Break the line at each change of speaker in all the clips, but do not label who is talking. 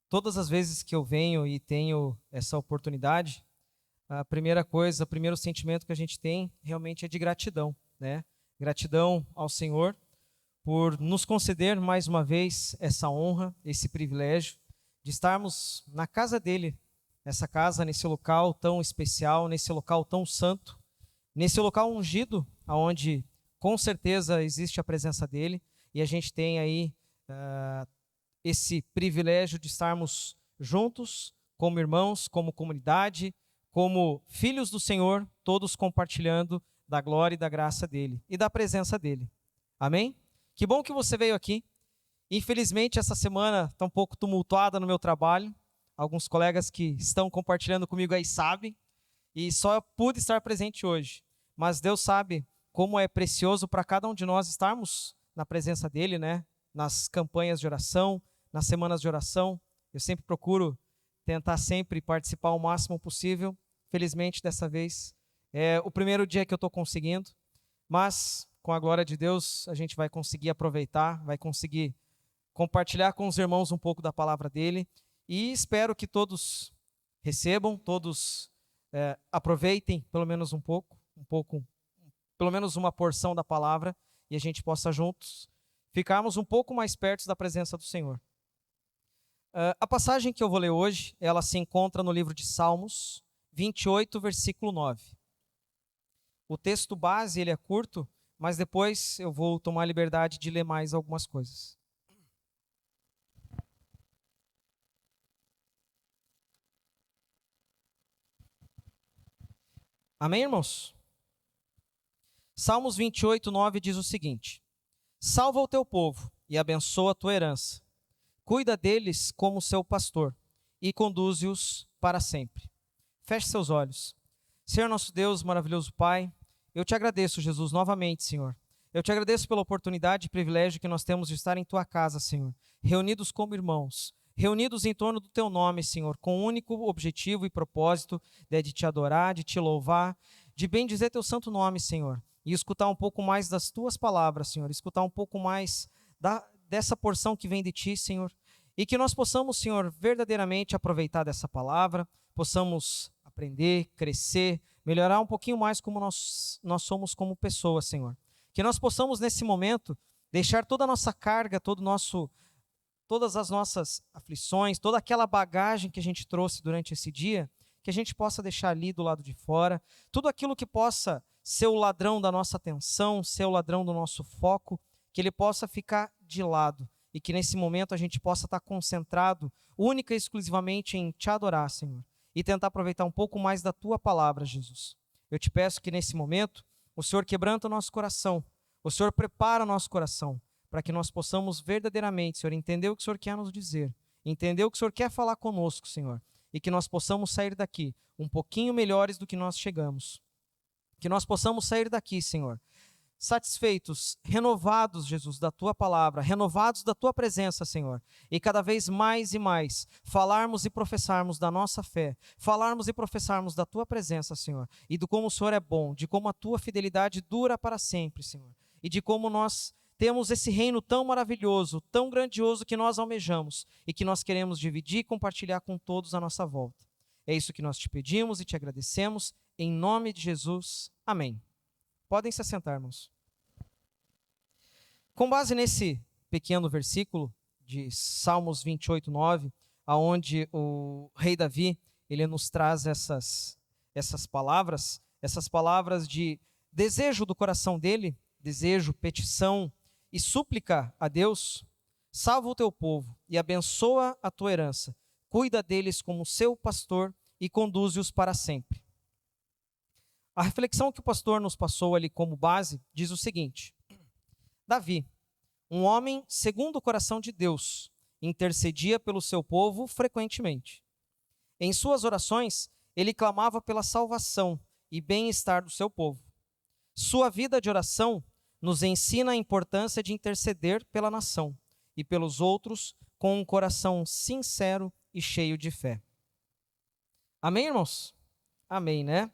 Todas as vezes que eu venho e tenho essa oportunidade, a primeira coisa, o primeiro sentimento que a gente tem realmente é de gratidão, né? Gratidão ao Senhor por nos conceder mais uma vez essa honra, esse privilégio de estarmos na casa dele, nessa casa, nesse local tão especial, nesse local tão santo, nesse local ungido, aonde com certeza existe a presença dele, e a gente tem aí esse privilégio de estarmos juntos, como irmãos, como comunidade, como filhos do Senhor, todos compartilhando da glória e da graça dele e da presença dele. Amém? Que bom que você veio aqui. Infelizmente, essa semana está um pouco tumultuada no meu trabalho. Alguns colegas que estão compartilhando comigo aí sabem, e só pude estar presente hoje. Mas Deus sabe como é precioso para cada um de nós estarmos na presença dele, né? Nas campanhas de oração, nas semanas de oração. Eu sempre procuro tentar sempre participar o máximo possível. Felizmente, dessa vez, é o primeiro dia que eu estou conseguindo, mas com a glória de Deus, a gente vai conseguir aproveitar, vai conseguir compartilhar com os irmãos um pouco da palavra dele, e espero que todos recebam, todos aproveitem pelo menos um pouco, pelo menos uma porção da palavra, e a gente possa juntos ficarmos um pouco mais perto da presença do Senhor. A passagem que eu vou ler hoje, ela se encontra no livro de Salmos 28, versículo 9. O texto base, ele é curto, mas depois eu vou tomar a liberdade de ler mais algumas coisas. Amém, irmãos? Salmos 28, 9 diz o seguinte: Salva o teu povo e abençoa a tua herança. Cuida deles como seu pastor e conduze-os para sempre. Feche seus olhos. Senhor nosso Deus, maravilhoso Pai, eu te agradeço, Jesus, novamente, Senhor. Eu te agradeço pela oportunidade e privilégio que nós temos de estar em tua casa, Senhor, reunidos como irmãos, reunidos em torno do teu nome, Senhor, com o único objetivo e propósito de te adorar, de te louvar, de bendizer teu santo nome, Senhor, e escutar um pouco mais das tuas palavras, Senhor, escutar um pouco mais dessa porção que vem de ti, Senhor, e que nós possamos, Senhor, verdadeiramente aproveitar dessa palavra, possamos aprender, crescer, melhorar um pouquinho mais como nós somos como pessoas, Senhor. Que nós possamos, nesse momento, deixar toda a nossa carga, todas as nossas aflições, toda aquela bagagem que a gente trouxe durante esse dia, que a gente possa deixar ali do lado de fora, tudo aquilo que possa ser o ladrão da nossa atenção, ser o ladrão do nosso foco, que ele possa ficar de lado e que nesse momento a gente possa estar concentrado única e exclusivamente em te adorar, Senhor, e tentar aproveitar um pouco mais da tua palavra, Jesus. Eu te peço que nesse momento o Senhor quebranta o nosso coração, o Senhor prepara o nosso coração, para que nós possamos verdadeiramente, Senhor, entender o que o Senhor quer nos dizer, entender o que o Senhor quer falar conosco, Senhor, e que nós possamos sair daqui um pouquinho melhores do que nós chegamos. Que nós possamos sair daqui, Senhor, satisfeitos, renovados, Jesus, da Tua palavra, renovados da Tua presença, Senhor, e cada vez mais e mais falarmos e professarmos da nossa fé, falarmos e professarmos da Tua presença, Senhor, e de como o Senhor é bom, de como a Tua fidelidade dura para sempre, Senhor, e de como nós temos esse reino tão maravilhoso, tão grandioso que nós almejamos e que nós queremos dividir e compartilhar com todos à nossa volta. É isso que nós te pedimos e te agradecemos, em nome de Jesus. Amém. Podem se assentar, irmãos. Com base nesse pequeno versículo de Salmos 28, 9, aonde o rei Davi, ele nos traz essas palavras de desejo do coração dele, desejo, petição e súplica a Deus: salva o teu povo e abençoa a tua herança, cuida deles como seu pastor e conduze-os para sempre. A reflexão que o pastor nos passou ali como base diz o seguinte: Davi, um homem segundo o coração de Deus, intercedia pelo seu povo frequentemente. Em suas orações, ele clamava pela salvação e bem-estar do seu povo. Sua vida de oração nos ensina a importância de interceder pela nação e pelos outros com um coração sincero e cheio de fé. Amém, irmãos? Amém, né?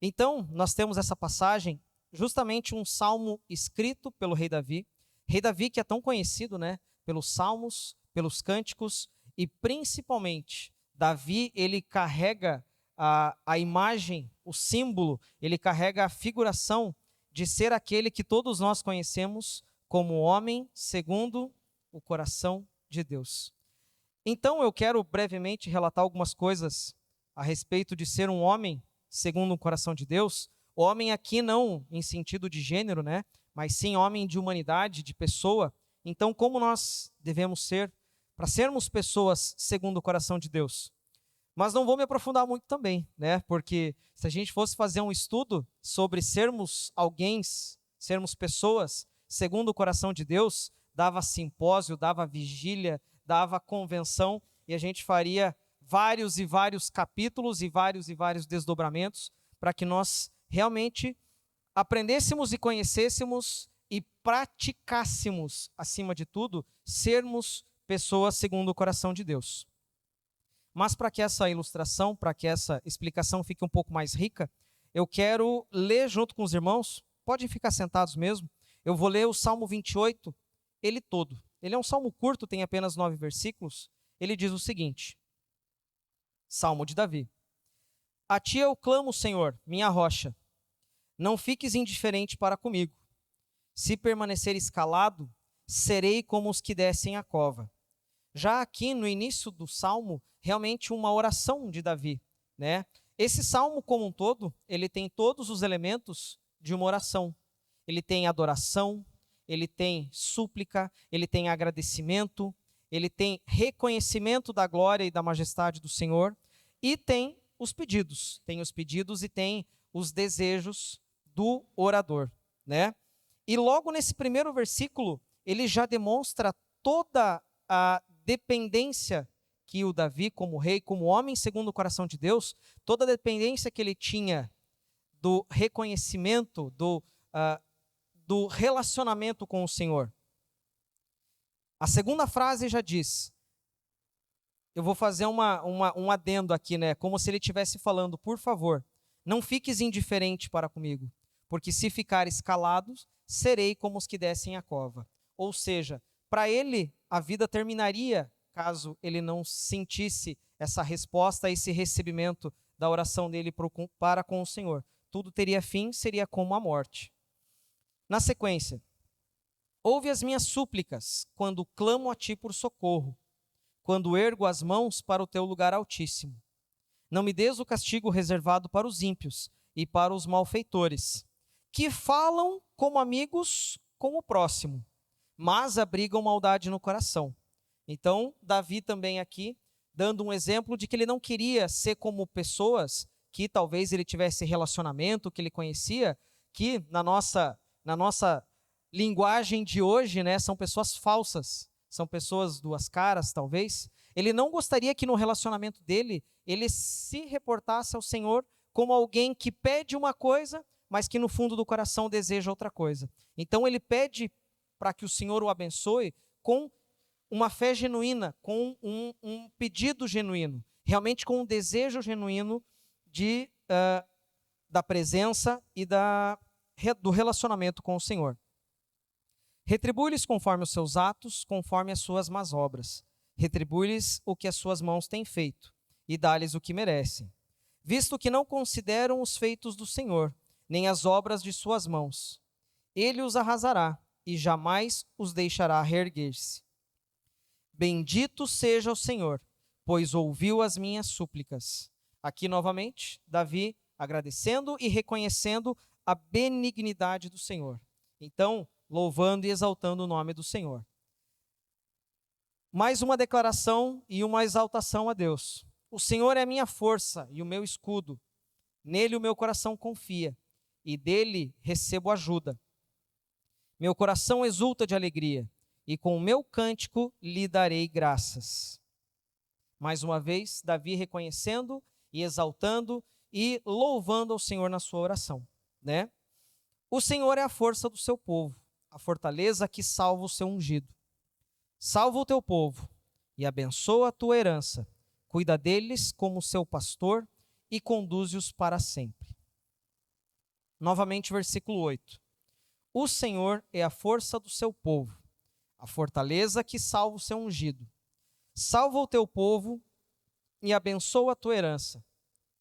Então, nós temos essa passagem, justamente um salmo escrito pelo rei Davi que é tão conhecido, né? Pelos salmos, pelos cânticos e principalmente, Davi, ele carrega a imagem, o símbolo, ele carrega a figuração de ser aquele que todos nós conhecemos como homem segundo o coração de Deus. Então eu quero brevemente relatar algumas coisas a respeito de ser um homem segundo o coração de Deus. Homem aqui não em sentido de gênero, né? Mas sim homem de humanidade, de pessoa. Então como nós devemos ser para sermos pessoas segundo o coração de Deus? Mas não vou me aprofundar muito também, né? Porque se a gente fosse fazer um estudo sobre sermos alguém, sermos pessoas segundo o coração de Deus, dava simpósio, dava vigília, dava convenção, e a gente faria vários e vários capítulos e vários desdobramentos para que nós realmente aprendêssemos e conhecêssemos e praticássemos, acima de tudo, sermos pessoas segundo o coração de Deus. Mas para que essa ilustração, para que essa explicação fique um pouco mais rica, eu quero ler junto com os irmãos, podem ficar sentados mesmo, eu vou ler o Salmo 28, ele todo. Ele é um salmo curto, tem apenas 9 versículos. Ele diz o seguinte, Salmo de Davi. A ti eu clamo, Senhor, minha rocha. Não fiques indiferente para comigo. Se permaneceres calado, serei como os que descem a cova. Já aqui no início do salmo, realmente uma oração de Davi, né? Esse salmo como um todo, ele tem todos os elementos de uma oração. Ele tem adoração, ele tem súplica, ele tem agradecimento, ele tem reconhecimento da glória e da majestade do Senhor, e tem os pedidos e tem os desejos do orador, né? E logo nesse primeiro versículo, ele já demonstra toda a dependência que o Davi, como rei, como homem segundo o coração de Deus, toda a dependência que ele tinha do reconhecimento, do relacionamento com o Senhor. A segunda frase já diz, eu vou fazer um adendo aqui, né? Como se ele estivesse falando, por favor, não fiques indiferente para comigo, porque se ficares calados, serei como os que descem a cova. Ou seja, para ele, a vida terminaria caso ele não sentisse essa resposta, esse recebimento da oração dele para com o Senhor. Tudo teria fim, seria como a morte. Na sequência, ouve as minhas súplicas quando clamo a ti por socorro, quando ergo as mãos para o teu lugar altíssimo. Não me des o castigo reservado para os ímpios e para os malfeitores, que falam como amigos com o próximo, mas abrigam maldade no coração. Então, Davi também aqui, dando um exemplo de que ele não queria ser como pessoas que talvez ele tivesse relacionamento, que ele conhecia, que na nossa linguagem de hoje, né, são pessoas falsas, são pessoas duas caras, talvez. Ele não gostaria que no relacionamento dele, ele se reportasse ao Senhor como alguém que pede uma coisa, mas que no fundo do coração deseja outra coisa. Então ele pede para que o Senhor o abençoe com uma fé genuína, com um pedido genuíno, realmente com um desejo genuíno da presença e do relacionamento com o Senhor. Retribui-lhes conforme os seus atos, conforme as suas más obras. Retribui-lhes o que as suas mãos têm feito, e dá-lhes o que merecem. Visto que não consideram os feitos do Senhor, nem as obras de suas mãos. Ele os arrasará, e jamais os deixará reerguer-se. Bendito seja o Senhor, pois ouviu as minhas súplicas. Aqui novamente, Davi agradecendo e reconhecendo a benignidade do Senhor. Então, louvando e exaltando o nome do Senhor. Mais uma declaração e uma exaltação a Deus. O Senhor é a minha força e o meu escudo. Nele o meu coração confia e dele recebo ajuda. Meu coração exulta de alegria e com o meu cântico lhe darei graças. Mais uma vez, Davi reconhecendo e exaltando e louvando ao Senhor na sua oração, né? O Senhor é a força do seu povo, a fortaleza que salva o seu ungido. Salva o teu povo e abençoa a tua herança. Cuida deles como seu pastor e conduze-os para sempre. Novamente, versículo 8. O Senhor é a força do seu povo, a fortaleza que salva o seu ungido. Salva o teu povo e abençoa a tua herança.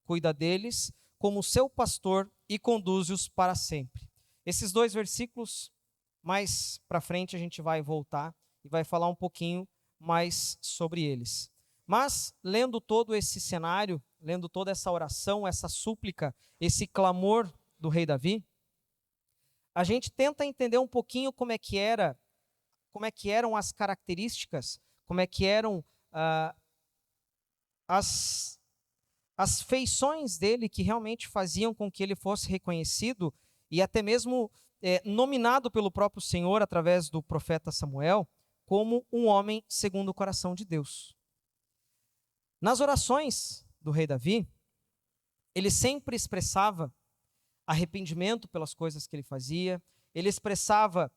Cuida deles como seu pastor e conduze-os para sempre. Esses dois versículos, mais para frente a gente vai voltar e vai falar um pouquinho mais sobre eles. Mas, lendo todo esse cenário, lendo toda essa oração, essa súplica, esse clamor do rei Davi, a gente tenta entender um pouquinho como é que eram as características, como é que eram as feições dele que realmente faziam com que ele fosse reconhecido e até mesmo nominado pelo próprio Senhor através do profeta Samuel como um homem segundo o coração de Deus. Nas orações do rei Davi, ele sempre expressava arrependimento pelas coisas que ele fazia, ele expressava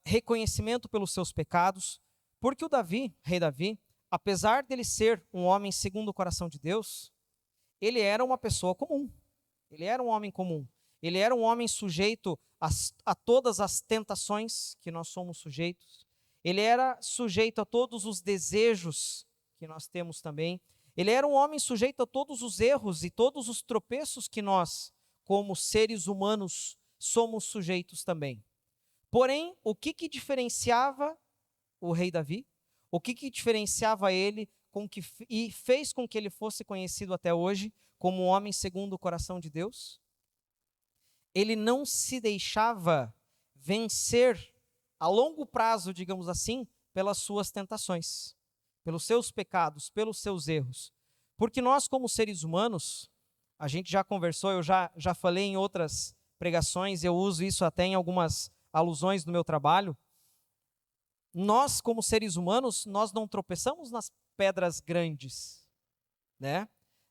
reconhecimento pelos seus pecados, porque o rei Davi, apesar dele ser um homem segundo o coração de Deus, ele era uma pessoa comum, ele era um homem comum, ele era um homem sujeito a todas as tentações que nós somos sujeitos, ele era sujeito a todos os desejos que nós temos também, ele era um homem sujeito a todos os erros e todos os tropeços que nós, como seres humanos, somos sujeitos também. Porém, o que diferenciava o rei Davi? O que diferenciava ele e fez com que ele fosse conhecido até hoje como um homem segundo o coração de Deus? Ele não se deixava vencer a longo prazo, digamos assim, pelas suas tentações, pelos seus pecados, pelos seus erros. Porque nós, como seres humanos, a gente já conversou, eu já falei em outras pregações, eu uso isso até em algumas alusões no meu trabalho. Nós, como seres humanos, nós não tropeçamos nas pedras grandes, né?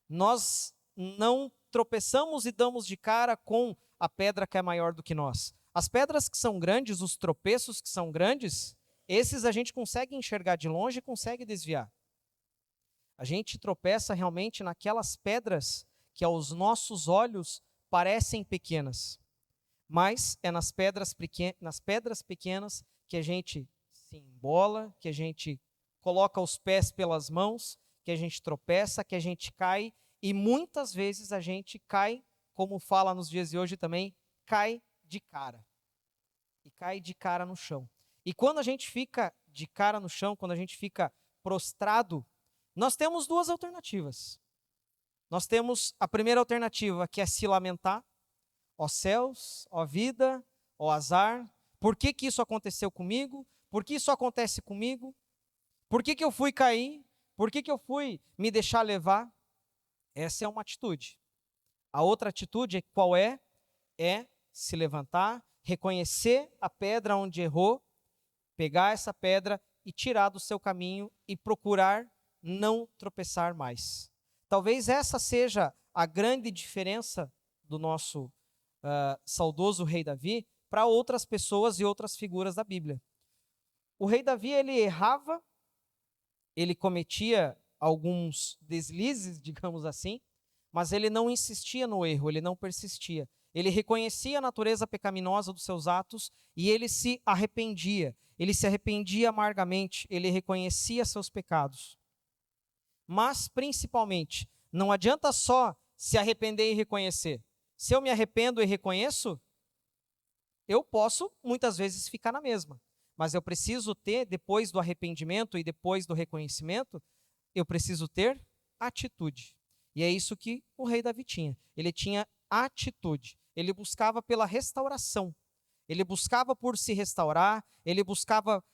Nós não tropeçamos e damos de cara com a pedra que é maior do que nós. As pedras que são grandes, os tropeços que são grandes, esses a gente consegue enxergar de longe e consegue desviar. A gente tropeça realmente naquelas pedras que aos nossos olhos parecem pequenas, mas é nas pedras pequenas que a gente se embola, que a gente coloca os pés pelas mãos, que a gente tropeça, que a gente cai, e muitas vezes a gente cai, como fala nos dias de hoje também, cai de cara. E cai de cara no chão. E quando a gente fica de cara no chão, quando a gente fica prostrado, nós temos duas alternativas. Nós temos a primeira alternativa, que é se lamentar. Ó céus, ó vida, ó azar, por que isso aconteceu comigo? Por que isso acontece comigo? Por que eu fui cair? Por que eu fui me deixar levar? Essa é uma atitude. A outra atitude, qual é? É se levantar, reconhecer a pedra onde errou, pegar essa pedra e tirar do seu caminho e procurar não tropeçar mais. Talvez essa seja a grande diferença do nosso saudoso rei Davi para outras pessoas e outras figuras da Bíblia. O rei Davi, ele errava, ele cometia alguns deslizes, digamos assim, mas ele não insistia no erro, ele não persistia. Ele reconhecia a natureza pecaminosa dos seus atos e ele se arrependia amargamente, ele reconhecia seus pecados. Mas, principalmente, não adianta só se arrepender e reconhecer. Se eu me arrependo e reconheço, eu posso muitas vezes ficar na mesma. Mas eu preciso ter, depois do arrependimento e depois do reconhecimento, eu preciso ter atitude. E é isso que o rei Davi tinha. Ele tinha atitude. Ele buscava pela restauração. Ele buscava por se restaurar. Ele buscava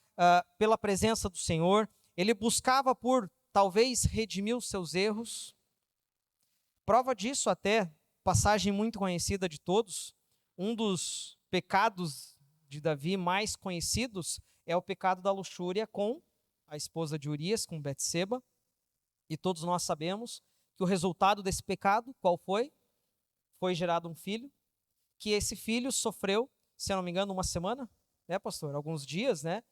pela presença do Senhor. Ele buscava por, talvez, redimir os seus erros. Prova disso até, passagem muito conhecida de todos, um dos pecados de Davi mais conhecidos é o pecado da luxúria com a esposa de Urias, com Betseba. E todos nós sabemos que o resultado desse pecado, qual foi? Foi gerado um filho, que esse filho sofreu, se eu não me engano, uma semana, né, pastor? Alguns dias, né?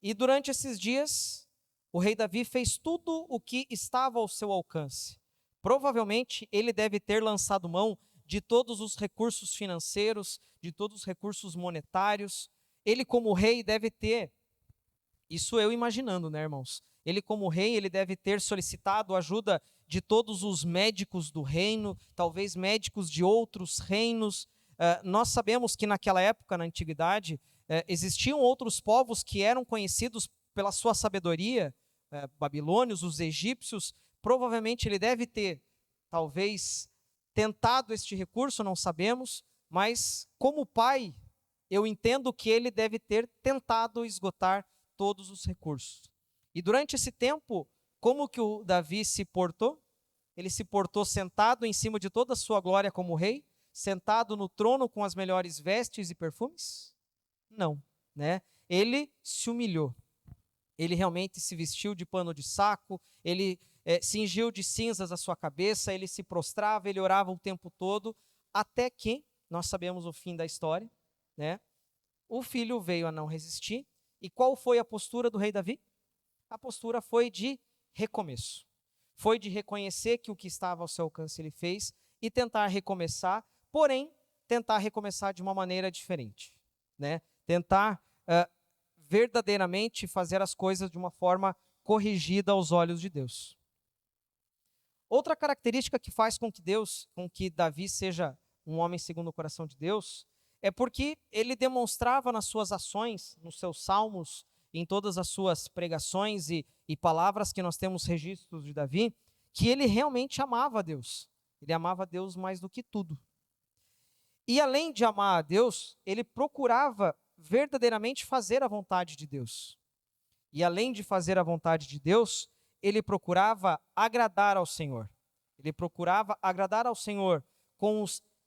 E durante esses dias, o rei Davi fez tudo o que estava ao seu alcance. Provavelmente, ele deve ter lançado mão de todos os recursos financeiros, de todos os recursos monetários. Ele, como rei, deve ter, isso eu imaginando, né, irmãos? Ele, como rei, ele deve ter solicitado a ajuda de todos os médicos do reino, talvez médicos de outros reinos. Nós sabemos que naquela época, na antiguidade, existiam outros povos que eram conhecidos pela sua sabedoria, babilônios, os egípcios. Provavelmente ele deve ter, talvez, tentado este recurso, não sabemos, mas como pai, eu entendo que ele deve ter tentado esgotar todos os recursos. E durante esse tempo, como que o Davi se portou? Ele se portou sentado em cima de toda a sua glória como rei, sentado no trono com as melhores vestes e perfumes? Não, né? Ele se humilhou. Ele realmente se vestiu de pano de saco, ele cingiu de cinzas a sua cabeça, ele se prostrava, ele orava o tempo todo, até que, nós sabemos o fim da história, né? O filho veio a não resistir. E qual foi a postura do rei Davi? A postura foi de recomeço. Foi de reconhecer que o que estava ao seu alcance ele fez e tentar recomeçar, porém, tentar recomeçar de uma maneira diferente, né? Tentar verdadeiramente fazer as coisas de uma forma corrigida aos olhos de Deus. Outra característica que faz com que Davi seja um homem segundo o coração de Deus, é porque ele demonstrava nas suas ações, nos seus salmos, em todas as suas pregações e palavras que nós temos registros de Davi, que ele realmente amava a Deus. Ele amava a Deus mais do que tudo. E além de amar a Deus, ele procurava verdadeiramente fazer a vontade de Deus. E além de fazer a vontade de Deus, ele procurava agradar ao Senhor. Ele procurava agradar ao Senhor com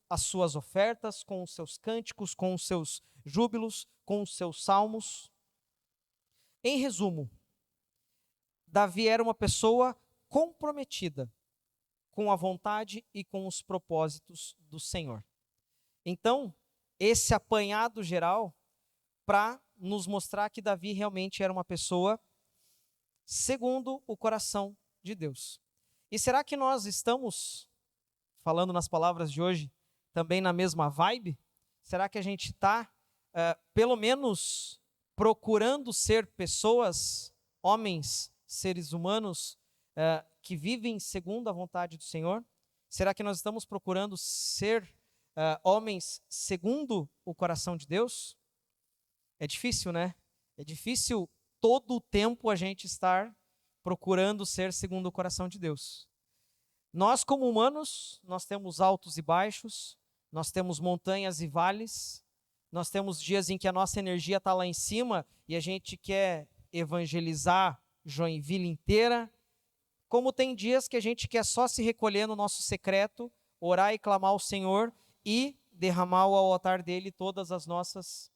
as suas ofertas, com os seus cânticos, com os seus júbilos, com os seus salmos. Em resumo, Davi era uma pessoa comprometida com a vontade e com os propósitos do Senhor. Então, esse apanhado geral para nos mostrar que Davi realmente era uma pessoa segundo o coração de Deus. E será que nós estamos, falando nas palavras de hoje, também na mesma vibe? Será que a gente está, pelo menos, procurando ser pessoas, homens, seres humanos, que vivem segundo a vontade do Senhor? Será que nós estamos procurando ser homens segundo o coração de Deus? É difícil, né? É difícil todo o tempo a gente estar procurando ser segundo o coração de Deus. Nós, como humanos, nós temos altos e baixos, nós temos montanhas e vales, nós temos dias em que a nossa energia está lá em cima e a gente quer evangelizar Joinville inteira, como tem dias que a gente quer só se recolher no nosso secreto, orar e clamar ao Senhor e derramar ao altar dele todas as nossas